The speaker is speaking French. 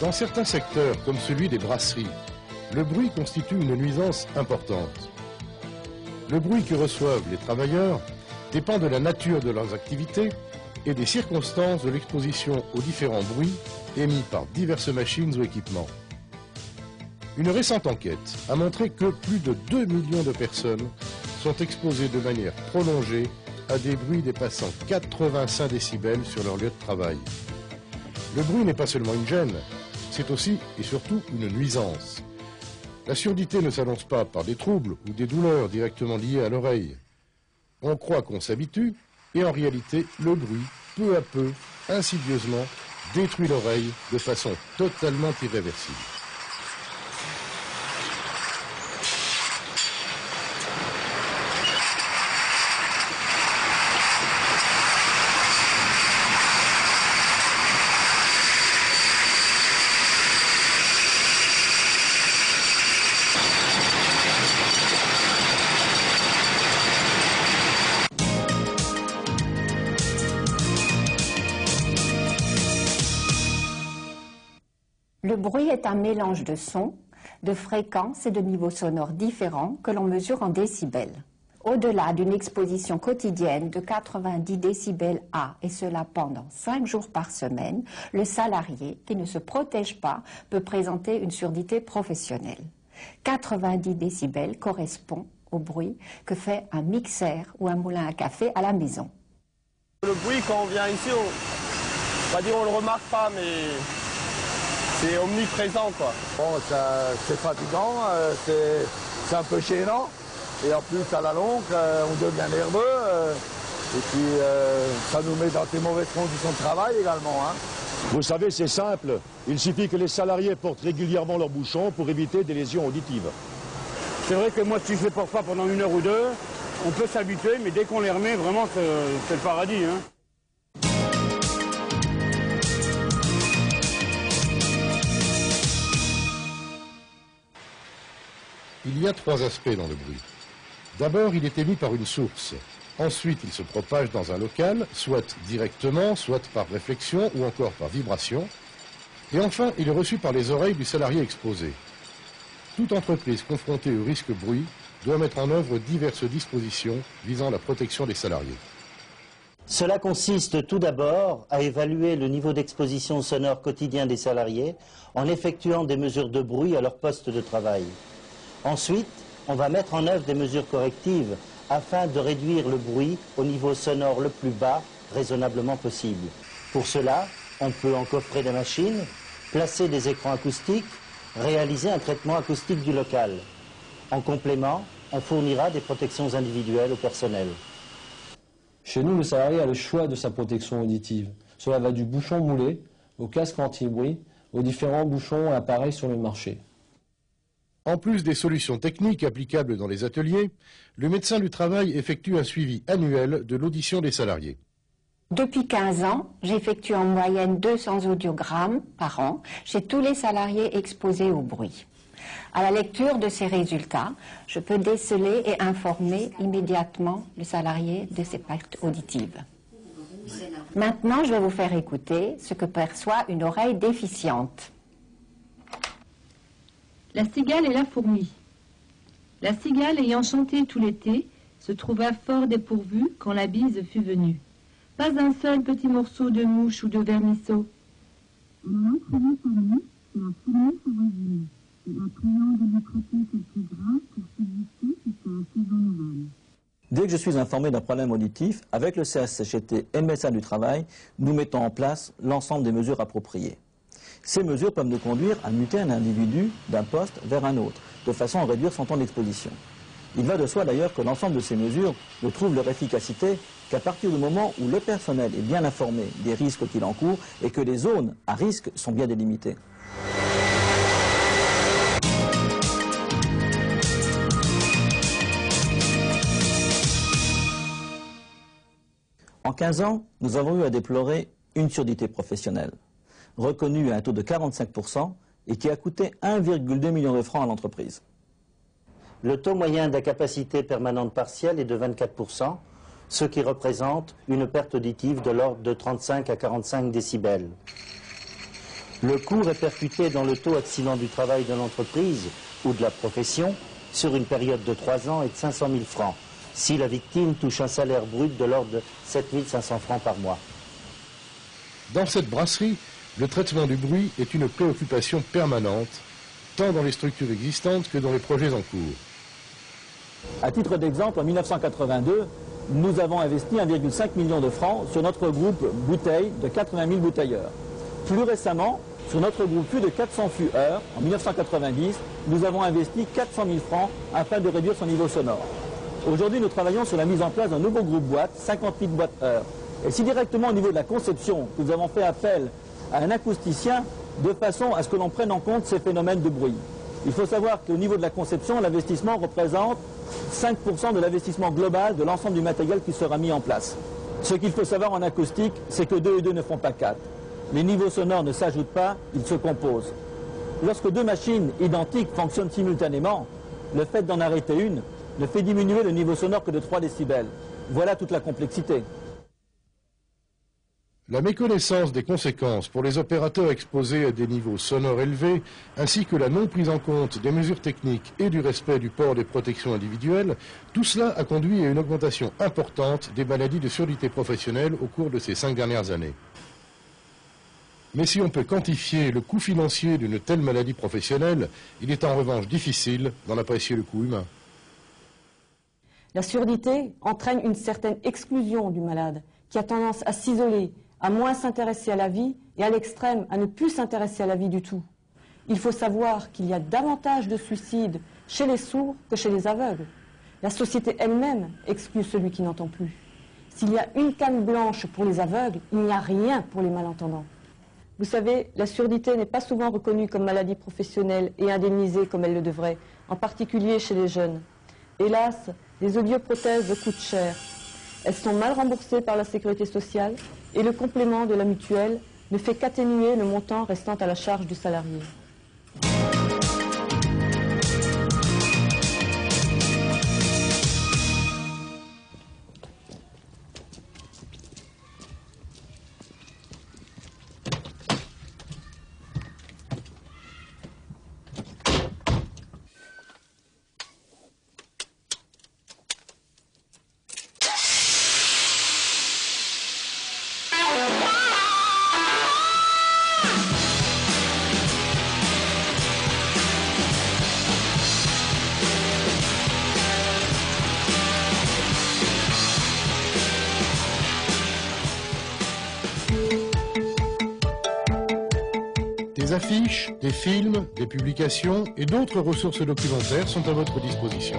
Dans certains secteurs, comme celui des brasseries, le bruit constitue une nuisance importante. Le bruit que reçoivent les travailleurs dépend de la nature de leurs activités et des circonstances de l'exposition aux différents bruits émis par diverses machines ou équipements. Une récente enquête a montré que plus de 2 millions de personnes sont exposées de manière prolongée à des bruits dépassant 85 décibels sur leur lieu de travail. Le bruit n'est pas seulement une gêne, c'est aussi et surtout une nuisance. La surdité ne s'annonce pas par des troubles ou des douleurs directement liées à l'oreille. On croit qu'on s'habitue, et en réalité, le bruit, peu à peu, insidieusement, détruit l'oreille de façon totalement irréversible. Le bruit est un mélange de sons, de fréquences et de niveaux sonores différents que l'on mesure en décibels. Au-delà d'une exposition quotidienne de 90 décibels à, et cela pendant 5 jours par semaine, le salarié qui ne se protège pas peut présenter une surdité professionnelle. 90 décibels correspond au bruit que fait un mixeur ou un moulin à café à la maison. Le bruit, quand on vient ici, on va dire on le remarque pas, mais c'est omniprésent, quoi. Bon, c'est fatigant, c'est un peu gênant. Et en plus, à la longue, on devient nerveux. Et puis, ça nous met dans des mauvaises conditions de travail également. Hein. Vous savez, c'est simple. Il suffit que les salariés portent régulièrement leurs bouchons pour éviter des lésions auditives. C'est vrai que moi, si je ne les porte pas pendant 1 heure ou 2, on peut s'habituer, mais dès qu'on les remet, vraiment, c'est le paradis. Hein. Il y a 3 aspects dans le bruit. D'abord, il est émis par une source. Ensuite, il se propage dans un local, soit directement, soit par réflexion ou encore par vibration. Et enfin, il est reçu par les oreilles du salarié exposé. Toute entreprise confrontée au risque bruit doit mettre en œuvre diverses dispositions visant la protection des salariés. Cela consiste tout d'abord à évaluer le niveau d'exposition sonore quotidien des salariés en effectuant des mesures de bruit à leur poste de travail. Ensuite, on va mettre en œuvre des mesures correctives afin de réduire le bruit au niveau sonore le plus bas raisonnablement possible. Pour cela, on peut encoffrer des machines, placer des écrans acoustiques, réaliser un traitement acoustique du local. En complément, on fournira des protections individuelles au personnel. Chez nous, le salarié a le choix de sa protection auditive. Cela va du bouchon moulé au casque anti-bruit, aux différents bouchons et appareils sur le marché. En plus des solutions techniques applicables dans les ateliers, le médecin du travail effectue un suivi annuel de l'audition des salariés. Depuis 15 ans, j'effectue en moyenne 200 audiogrammes par an chez tous les salariés exposés au bruit. À la lecture de ces résultats, je peux déceler et informer immédiatement le salarié de ses pertes auditives. Maintenant, je vais vous faire écouter ce que perçoit une oreille déficiente. La cigale et la fourmi. La cigale, ayant chanté tout l'été, se trouva fort dépourvue quand la bise fut venue. Pas un seul petit morceau de mouche ou de vermisseau. Dès que je suis informé d'un problème auditif, avec le CHSCT et le médecin du travail, nous mettons en place l'ensemble des mesures appropriées. Ces mesures peuvent nous conduire à muter un individu d'un poste vers un autre, de façon à réduire son temps d'exposition. Il va de soi d'ailleurs que l'ensemble de ces mesures ne trouvent leur efficacité qu'à partir du moment où le personnel est bien informé des risques qu'il encourt et que les zones à risque sont bien délimitées. En 15 ans, nous avons eu à déplorer une surdité professionnelle, reconnue à un taux de 45% et qui a coûté 1,2 million de francs à l'entreprise. Le taux moyen d'incapacité permanente partielle est de 24%, ce qui représente une perte auditive de l'ordre de 35 à 45 décibels. Le coût répercuté dans le taux accident du travail de l'entreprise ou de la profession sur une période de 3 ans est de 500 000 francs, si la victime touche un salaire brut de l'ordre de 7 500 francs par mois. Dans cette brasserie, le traitement du bruit est une préoccupation permanente, tant dans les structures existantes que dans les projets en cours. À titre d'exemple, en 1982, nous avons investi 1,5 million de francs sur notre groupe bouteilles de 80 000 bouteilleurs. Plus récemment, sur notre groupe fût de 400 fûts heure, en 1990, nous avons investi 400 000 francs afin de réduire son niveau sonore. Aujourd'hui, nous travaillons sur la mise en place d'un nouveau groupe boîte, 58 boîtes heure. Et si directement au niveau de la conception, nous avons fait appel à un acousticien de façon à ce que l'on prenne en compte ces phénomènes de bruit. Il faut savoir qu'au niveau de la conception, l'investissement représente 5% de l'investissement global de l'ensemble du matériel qui sera mis en place. Ce qu'il faut savoir en acoustique, c'est que 2 et 2 ne font pas 4. Les niveaux sonores ne s'ajoutent pas, ils se composent. Lorsque 2 machines identiques fonctionnent simultanément, le fait d'en arrêter une ne fait diminuer le niveau sonore que de 3 décibels. Voilà toute la complexité. La méconnaissance des conséquences pour les opérateurs exposés à des niveaux sonores élevés, ainsi que la non prise en compte des mesures techniques et du respect du port des protections individuelles, tout cela a conduit à une augmentation importante des maladies de surdité professionnelle au cours de ces 5 dernières années. Mais si on peut quantifier le coût financier d'une telle maladie professionnelle, il est en revanche difficile d'en apprécier le coût humain. La surdité entraîne une certaine exclusion du malade, qui a tendance à s'isoler, à moins s'intéresser à la vie et à l'extrême à ne plus s'intéresser à la vie du tout. Il faut savoir qu'il y a davantage de suicides chez les sourds que chez les aveugles. La société elle-même exclut celui qui n'entend plus. S'il y a une canne blanche pour les aveugles, il n'y a rien pour les malentendants. Vous savez, la surdité n'est pas souvent reconnue comme maladie professionnelle et indemnisée comme elle le devrait, en particulier chez les jeunes. Hélas, les audioprothèses coûtent cher. Elles sont mal remboursées par la sécurité sociale et le complément de la mutuelle ne fait qu'atténuer le montant restant à la charge du salarié. Des affiches, des films, des publications et d'autres ressources documentaires sont à votre disposition.